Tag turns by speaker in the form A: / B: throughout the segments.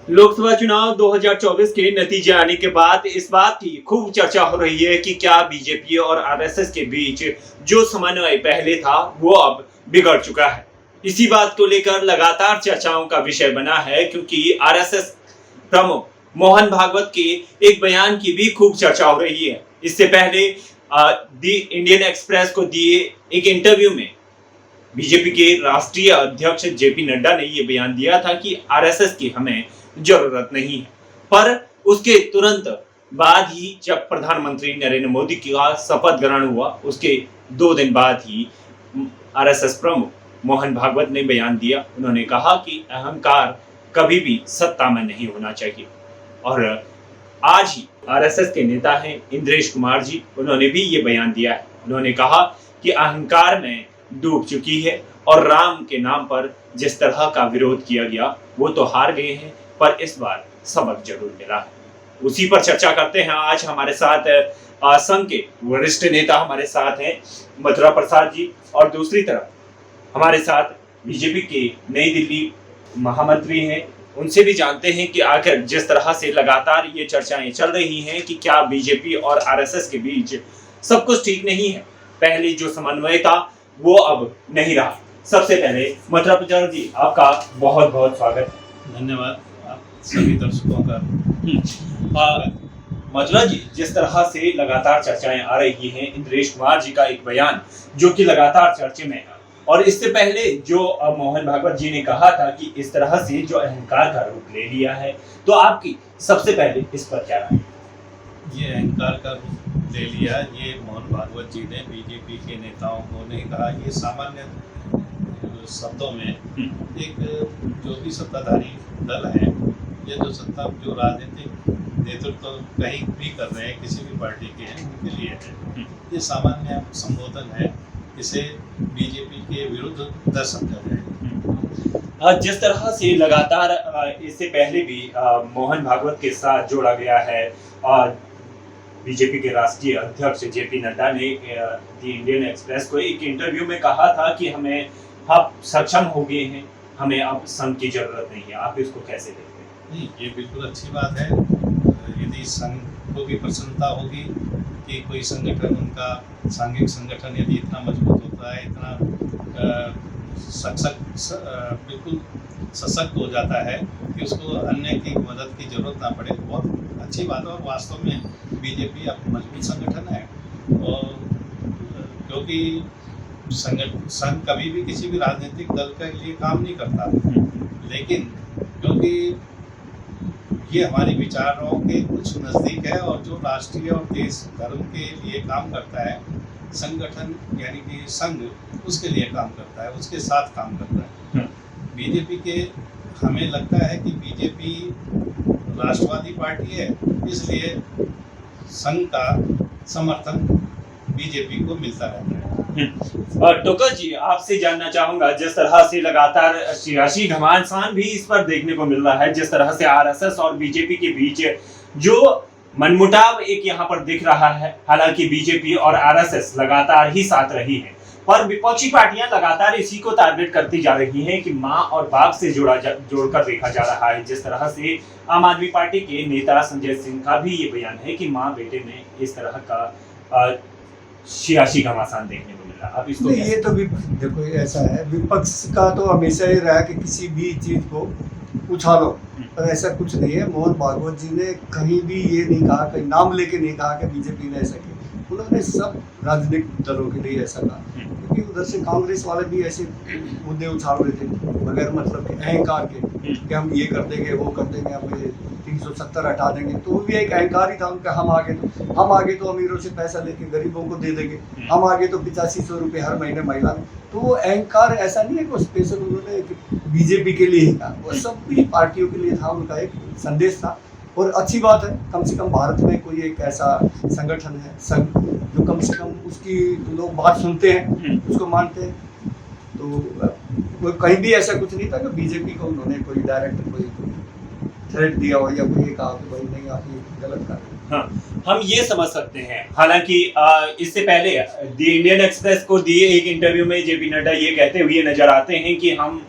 A: लोकसभा चुनाव 2024 के नतीजे आने के बाद इस बात की खूब चर्चा हो रही है कि क्या बीजेपी और आरएसएस के बीच जो समन्वय पहले था वो अब बिगड़ चुका है। इसी बात को लेकर लगातार चर्चाओं का विषय बना है, क्योंकि आरएसएस प्रमुख मोहन भागवत के एक बयान की भी खूब चर्चा हो रही है। इससे पहले दी इंडियन एक्सप्रेस को दिए एक इंटरव्यू में बीजेपी के राष्ट्रीय अध्यक्ष जेपी नड्डा ने यह बयान दिया था कि आरएसएस की हमें जरूरत नहीं है। पर उसके तुरंत बाद ही जब प्रधानमंत्री नरेंद्र मोदी का शपथ ग्रहण हुआ, उसके 2 दिन बाद ही आरएसएस प्रमुख मोहन भागवत ने बयान दिया। उन्होंने कहा कि अहंकार कभी भी सत्ता में नहीं होना चाहिए। और आज ही आरएसएस के नेता हैं इंद्रेश कुमार जी, उन्होंने भी ये बयान दिया है। उन्होंने कहा कि अहंकार में डूब चुकी है और राम के नाम पर जिस तरह का विरोध किया गया वो तो हार गए हैं, पर इस बार सबक जरूर मिला है। उसी पर चर्चा करते हैं। आज हमारे साथ संघ के वरिष्ठ नेता हमारे साथ हैं मथुरा प्रसाद जी, और दूसरी तरफ हमारे साथ बीजेपी के नई दिल्ली महामंत्री हैं। उनसे भी जानते हैं कि आखिर जिस तरह से लगातार ये चर्चाएं चल रही हैं कि क्या बीजेपी और आरएसएस के बीच सब कुछ ठीक नहीं है, पहले जो समन्वय था वो अब नहीं रहा। सबसे पहले मथुरा प्रसाद जी, आपका बहुत बहुत स्वागत।
B: धन्यवाद आप सभी दर्शकों का।
A: मथुरा जी, जिस तरह से लगातार चर्चाएं आ रही हैं, इंद्रेश कुमार जी का एक बयान जो कि लगातार चर्चे में है, और इससे पहले जो मोहन भागवत जी ने कहा था कि इस तरह से जो अहंकार का रूप ले लिया है, तो आपकी सबसे पहले इस पर क्या राय?
B: ये अहंकार का रूप ले लिया, ये मोहन भागवत जी ने बीजेपी के नेताओं को नहीं कहा। ये सामान्य शब्दों में एक जो भी सत्ताधारी दल है, ये जो राजनीतिक नेतृत्व कहीं भी कर रहे हैं, किसी भी पार्टी के हैं, उनके लिए है। ये सामान्य संबोधन है, इसे बीजेपी के विरुद्ध न समझा जाए।
A: जिस तरह से लगातार इससे पहले भी मोहन भागवत के साथ जोड़ा गया है, बीजेपी के राष्ट्रीय अध्यक्ष जेपी नड्डा ने दी इंडियन एक्सप्रेस को एक इंटरव्यू में कहा था कि हम सक्षम हो गए हैं, हमें अब संघ की जरूरत नहीं है। आप इसको कैसे देखते हैं?
B: नहीं, ये बिल्कुल अच्छी बात है। यदि संघ को भी प्रसन्नता होगी कि कोई संगठन, उनका सांघिक संगठन यदि इतना मजबूत होता है, इतना बिल्कुल सशक्त हो जाता है कि उसको अन्य की मदद की जरूरत ना पड़े, तो बहुत अच्छी बात है। और वास्तव में बीजेपी अब मजबूत संगठन है, और क्योंकि संघ कभी भी किसी भी राजनीतिक दल के लिए काम नहीं करता, लेकिन क्योंकि ये हमारी विचारों के कुछ नज़दीक है और जो राष्ट्रीय और देश धर्म के लिए काम करता है, संगठन यानी कि संघ उसके लिए काम करता है, उसके साथ काम करता है। बीजेपी के हमें लगता है कि बीजेपी राष्ट्रवादी पार्टी है, इसलिए संघ का समर्थन बीजेपी को मिलता रहता है।
A: और टोकर जी, आपसे जानना चाहूंगा, जिस तरह से लगातार सियासी घमासान भी इस पर देखने को मिल रहा है, जिस तरह से आरएसएस और बीजेपी के बीच जो मनमुटाव एक यहाँ पर दिख रहा है, हालांकि बीजेपी और आरएसएस लगातार ही साथ रही है, पर विपक्षी पार्टियां लगातार इसी को टारगेट करती जा रही हैं कि मां और बाप से जोड़कर देखा जा रहा है। जिस तरह से आम आदमी पार्टी के नेता संजय सिंह का भी ये बयान है कि मां बेटे में इस तरह का सियासी घमासान देखने को मिल रहा है। अब इसको
C: ये तो भी देखो, ऐसा है, विपक्ष का तो हमेशा ही रहा कि किसी भी चीज को उछालो, पर ऐसा कुछ नहीं है। मोहन भागवत जी ने कहीं भी ये नहीं कहा, कहीं नाम लेके नहीं कहा कि बीजेपी ने ऐसा किया। उन्होंने सब राजनीतिक दलों के लिए ऐसा कहा, क्योंकि उधर से कांग्रेस वाले भी ऐसे मुद्दे उछाल रहे थे बगैर मतलब के, अहंकार के, कि हम ये कर देंगे, वो कर देंगे, हम 370 हटा देंगे। तो वो भी एक अहंकार ही था उनका। हम आगे तो अमीरों से पैसा लेके गरीबों को दे देंगे, हम आगे तो 8500 रुपये हर महीने महिला। तो वो अहंकार ऐसा नहीं है कि स्पेशल उन्होंने बीजेपी के लिए ही कहा, वो सभी पार्टियों के लिए था, उनका एक संदेश था। और अच्छी बात है, कम से कम भारत में कोई एक ऐसा संगठन है, संघ, जो कम से कम उसकी लोग बात सुनते हैं, उसको मानते हैं। तो कहीं भी ऐसा कुछ नहीं था कि बीजेपी को उन्होंने कोई डायरेक्ट कोई थ्रेट दिया हो या कोई कहा कि भाई नहीं आप ये गलत कर रहे हैं।
A: हाँ, हम ये समझ सकते हैं। हालांकि इससे पहले दी इंडियन एक्सप्रेस को दिए एक इंटरव्यू में जेपी नड्डा ये कहते हुए नजर आते हैं कि हम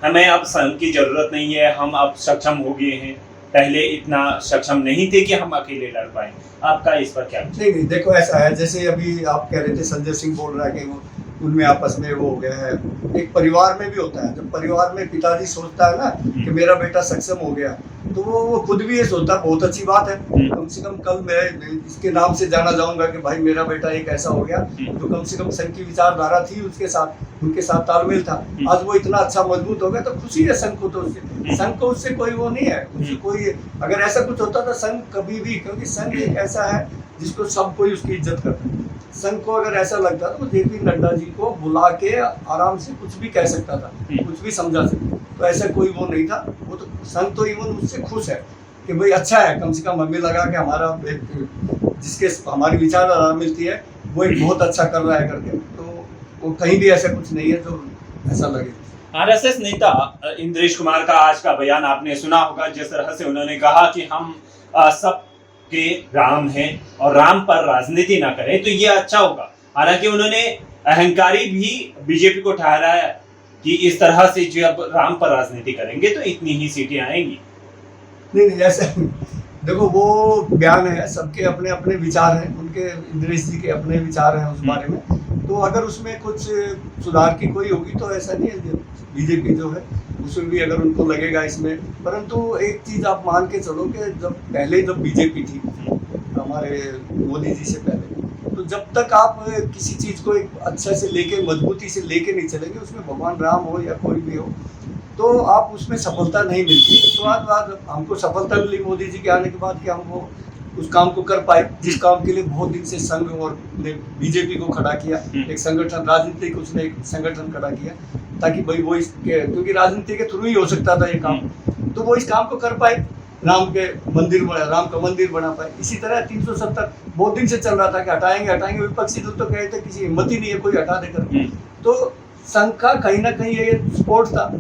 A: हमें अब संघ की जरूरत नहीं है, हम अब सक्षम हो गए हैं, पहले इतना सक्षम नहीं थे कि हम अकेले लड़ पाए। आपका इस पर क्या विचार?
C: नहीं नहीं, देखो ऐसा है, जैसे अभी आप कह रहे थे संजय सिंह बोल रहा है कि वो उनमें आपस में वो हो गया है। एक परिवार में भी होता है, जब परिवार में पिताजी सोचता है ना कि मेरा बेटा सक्षम हो गया, तो वो खुद भी ये सोचता है बहुत अच्छी बात है, कम से कम कल मैं इसके नाम से जाना जाऊंगा कि भाई मेरा बेटा एक ऐसा हो गया। तो कम से कम संघ की विचारधारा थी उसके साथ, उनके साथ तालमेल था, आज वो इतना अच्छा मजबूत हो गया, तो खुशी है संघ को। तो उससे संघ को उससे कोई वो नहीं है, उससे कोई अगर ऐसा कुछ होता तो संघ कभी भी, क्योंकि संघ एक ऐसा है जिसको सब कोई उसकी इज्जत करता है। संघ को अगर ऐसा लगता तो जेपी नड्डा जी को बुला के आराम से कुछ भी कह सकता था, कुछ भी समझा सकता, तो ऐसा कोई वो नहीं था। वो तो संघ तो इवन उससे खुश है कि भाई अच्छा है, कम से कम हमें लगा कि हमारा जिसके हमारी विचारधारा मिलती है वो एक बहुत अच्छा कर रहा है करके, तो वो कहीं भी ऐसा कुछ नहीं है जो ऐसा लगे।
A: आरएसएस नेता इंद्रेश कुमार का आज का बयान आपने सुना होगा, जिस तरह से उन्होंने कहा कि हम सब के राम हैं और राम पर राजनीति ना करें, तो ये अच्छा होगा। हालांकि उन्होंने अहंकारी भी बीजेपी को ठहराया कि इस तरह से जब राम पर राजनीति करेंगे तो इतनी ही सीटें आएंगी।
C: नहीं नहीं, ऐसा देखो वो बयान है, सबके अपने अपने विचार हैं, उनके इंद्रेश जी के अपने विचार हैं उस बारे में। तो अगर उसमें कुछ सुधार की कोई होगी तो ऐसा नहीं है, बीजेपी जो है उसमें भी अगर उनको लगेगा इसमें। परंतु एक चीज आप मान के चलो कि जब बीजेपी थी हमारे मोदी जी से पहले, तो जब तक आप किसी चीज को एक अच्छा से लेके मजबूती से लेके नहीं चलेंगे, उसमें भगवान राम हो या कोई भी हो, तो आप उसमें सफलता नहीं मिलती। तो आज हमको सफलता मिली मोदी जी के आने के बाद कि हम वो उस काम को कर पाए जिस काम के लिए बहुत दिन से संघ और बीजेपी को खड़ा किया, एक संगठन, राजनीतिक उसने एक संगठन खड़ा किया, ताकि भाई वो इसके, क्योंकि राजनीति के थ्रू ही हो सकता था ये काम, तो वो इस काम को कर पाए, राम का मंदिर बना पाए। इसी तरह 370 बहुत दिन से चल रहा था कि हटाएंगे, विपक्षी दल तो कहे थे किसी हिम्मत ही नहीं है कोई हटा देकर। तो संघ का कहीं ना कहीं ये सपोर्ट था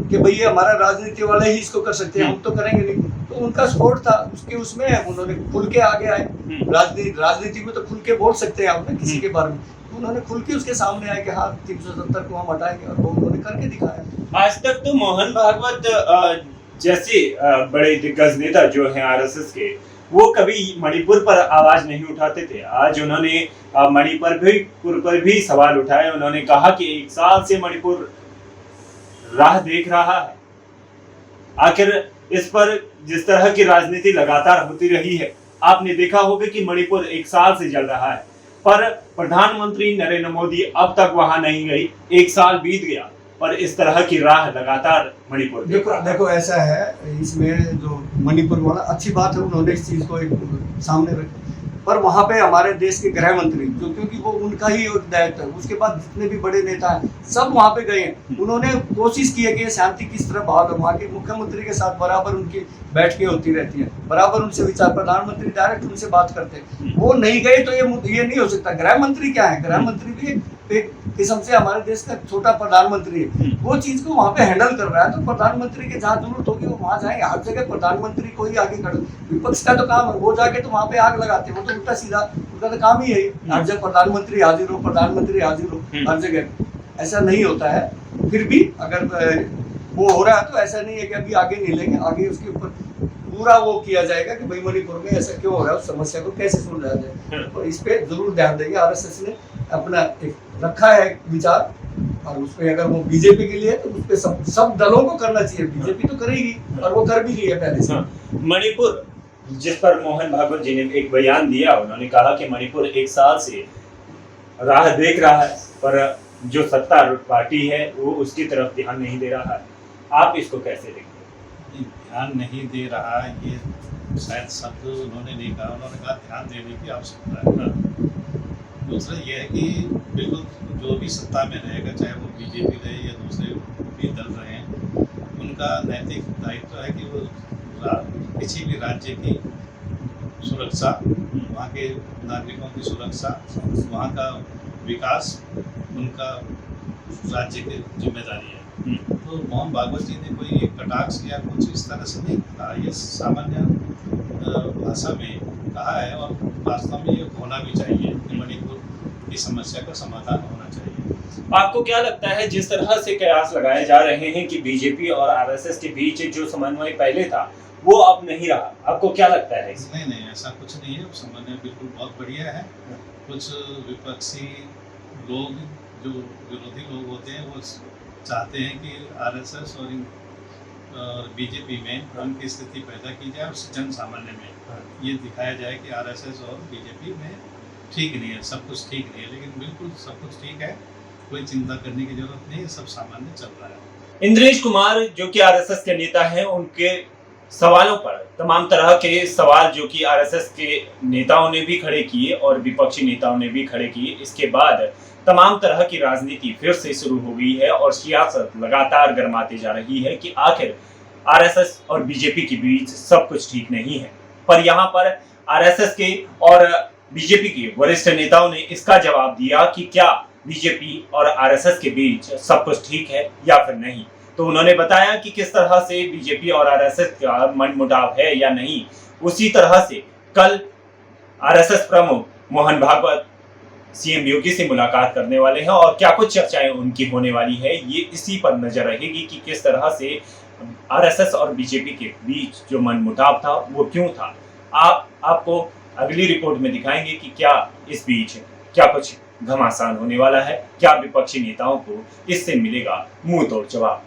C: कि भैया हमारा राजनीति वाले ही इसको कर सकते हैं, हम तो करेंगे नहीं। तो उनका सपोर्ट था, उसमें उन्होंने खुल के आगे आए। राजनीति में तो खुल के बोल सकते हैं आप किसी के बारे में, तो उन्होंने खुल के उसके सामने आए कि हाँ 370 को हम हटाएंगे, और वो उन्होंने करके दिखाया।
A: आज तक तो मोहन भागवत जैसे बड़े दिग्गज नेता जो हैं आरएसएस के, वो कभी मणिपुर पर आवाज नहीं उठाते थे। आज उन्होंने मणिपुर पर भी सवाल उठाए। उन्होंने कहा कि 1 साल से मणिपुर राह देख रहा है। आखिर इस पर जिस तरह की राजनीति लगातार होती रही है, आपने देखा होगा कि मणिपुर 1 साल से जल रहा है, पर प्रधानमंत्री नरेंद्र मोदी अब तक वहां नहीं गई। 1 साल बीत गया, पर इस तरह की राह लगातार मणिपुर
C: देखो ऐसा है, इसमें जो मणिपुर वाला अच्छी बात है, उन्होंने इस चीज को एक सामने रखा, पर वहाँ पे हमारे देश के गृह मंत्री जो, क्योंकि वो उनका ही एक दायित्व है, उसके बाद जितने भी बड़े नेता हैं सब वहाँ पे गए हैं। उन्होंने कोशिश की है कि शांति किस तरह बहाल हो। वहाँ के मुख्यमंत्री के साथ बराबर उनकी बैठकें होती रहती है, बराबर उनसे विचार, प्रधानमंत्री डायरेक्ट उनसे बात करते हैं। वो नहीं गए तो ये नहीं हो सकता। गृह मंत्री क्या है, गृह मंत्री भी एक किस्म से हमारे देश का छोटा प्रधानमंत्री है, वो चीज को वहाँ पे हैंडल कर रहा है। तो प्रधानमंत्री के जहाँ जरूरत होगी वो वहाँ जाएंगे। हर जगह प्रधानमंत्री को ही आगे खड़े, विपक्ष का तो काम है, वो जाके तो वहाँ पे आग लगाते हैं, वो तो उल्टा सीधा उनका तो काम ही है। हर जगह प्रधानमंत्री हाजिर हो, हर जगह ऐसा नहीं होता है। फिर भी अगर वो हो रहा है तो ऐसा नहीं है कि अभी आगे नहीं लेंगे, आगे उसके ऊपर पूरा वो किया जाएगा कि भाई मणिपुर में ऐसा क्यों हो रहा है, उस समस्या को कैसे सुलझाया जाए। तो इस पे जरूर ध्यान देंगे। आरएसएस ने अपना एक रखा है विचार, और उस पे अगर वो बीजेपी के लिए तो उस पे सब दलों को करना चाहिए। बीजेपी तो करेगी और वो कर भी रही है पहले से।
A: मणिपुर जिस पर मोहन भागवत जी ने एक बयान दिया, उन्होंने कहा कि मणिपुर 1 साल से राह देख रहा है, पर जो सत्तारूढ़ पार्टी है वो उसकी तरफ ध्यान नहीं दे रहा है। आप इसको कैसे देखते हैं?
B: ध्यान नहीं दे रहा है, ये शायद शब्द उन्होंने नहीं कहा, उन्होंने कहा ध्यान देने की आवश्यकता है। दूसरा ये है कि बिल्कुल जो भी सत्ता में रहेगा, चाहे वो बीजेपी रहे या दूसरे भी दल रहे हैं, उनका नैतिक दायित्व है कि वो किसी भी राज्य की सुरक्षा, वहाँ के नागरिकों की सुरक्षा, वहाँ का विकास उनका राज्य की जिम्मेदारी है। तो मोहन भागवत जी ने कोई कटाक्ष या कुछ इस तरह से नहीं कहा, ये सामान्य भाषा में कहा है, और वास्तव में ये होना भी चाहिए कि मणिपुर की समस्या का समाधान होना चाहिए।
A: आपको क्या लगता है जिस तरह से कयास लगाए जा रहे हैं कि बीजेपी और आरएसएस के बीच जो समन्वय पहले था वो अब नहीं रहा, आपको क्या लगता है इसमें?
B: नहीं नहीं, ऐसा कुछ नहीं है, समन्वय बिल्कुल बहुत बढ़िया है। कुछ विपक्षी लोग, जो विरोधी लोग होते हैं, वो चाहते हैं कि आरएसएस और बीजेपी में भ्रम की स्थिति पैदा की जाए और जन सामान्य में ये दिखाया जाए कि आरएसएस और बीजेपी में ठीक नहीं है, सब कुछ ठीक नहीं है। लेकिन बिल्कुल सब कुछ ठीक है, कोई चिंता करने की जरूरत नहीं है, सब सामान्य चल रहा है।
A: इंद्रेश कुमार जो कि आरएसएस के नेता हैं, उनके सवालों पर तमाम तरह के सवाल जो कि आरएसएस के नेताओं ने भी खड़े किए और विपक्षी नेताओं ने भी खड़े किए, इसके बाद तमाम तरह की राजनीति फिर से शुरू हो गई है और सियासत लगातार गर्माती जा रही है कि आखिर आरएसएस और बीजेपी के बीच सब कुछ ठीक नहीं है। पर यहाँ पर आरएसएस के और बीजेपी के वरिष्ठ नेताओं ने इसका जवाब दिया कि क्या बीजेपी और आरएसएस के बीच सब कुछ ठीक है या फिर नहीं। तो उन्होंने बताया कि किस तरह से बीजेपी और आरएसएस का मनमुटाव है या नहीं। उसी तरह से कल आरएसएस प्रमुख मोहन भागवत सीएम योगी से मुलाकात करने वाले हैं और क्या कुछ चर्चाएं उनकी होने वाली है, ये इसी पर नजर रहेगी कि किस तरह से आरएसएस और बीजेपी के बीच जो मनमुटाव था वो क्यों था। आपको अगली रिपोर्ट में दिखाएंगे कि क्या इस बीच क्या कुछ घमासान होने वाला है, क्या विपक्षी नेताओं को इससे मिलेगा मुंह तोड़ जवाब।